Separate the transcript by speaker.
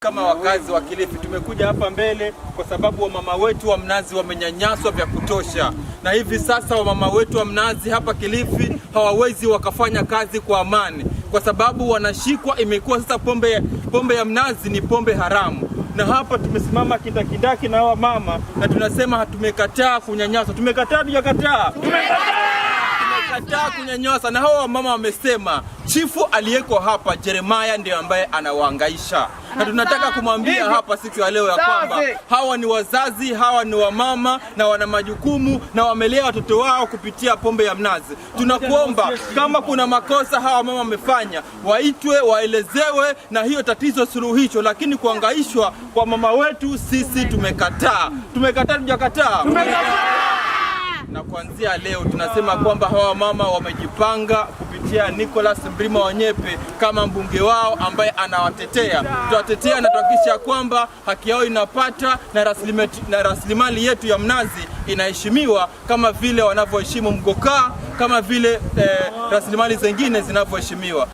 Speaker 1: Kama wakazi wa Kilifi tumekuja hapa mbele kwa sababu wamama wetu wa mnazi wamenyanyaswa vya kutosha, na hivi sasa wamama wetu wa mnazi hapa Kilifi hawawezi wakafanya kazi kwa amani kwa sababu wanashikwa. Imekuwa sasa pombe ya mnazi ni pombe haramu, na hapa tumesimama kindakindaki na hawa mama na tunasema tumekataa kunyanyaswa. Tumekataa kunyanyasa, na hawa mama wamesema chifu aliyeko hapa Jeremiah ndiye ambaye anawahangaisha, na tunataka kumwambia hapa siku ya leo ya kwamba hawa ni wazazi, hawa ni wamama na wana majukumu na wamelea watoto wao kupitia pombe ya mnazi. Tunakuomba kama kuna makosa hawa mama wamefanya, waitwe waelezewe na hiyo tatizo suluhisho, lakini kuhangaishwa kwa mama wetu sisi tumekataa. Na kuanzia leo tunasema kwamba hawa mama wamejipanga kupitia Nicholas Mrima Wanyepe kama mbunge wao ambaye anawatetea. Tutawatetea na tuhakikisha kwamba haki yao inapata na rasilimali yetu ya mnazi inaheshimiwa kama vile wanavyoheshimu mgokaa, kama vile rasilimali zingine zinavyoheshimiwa.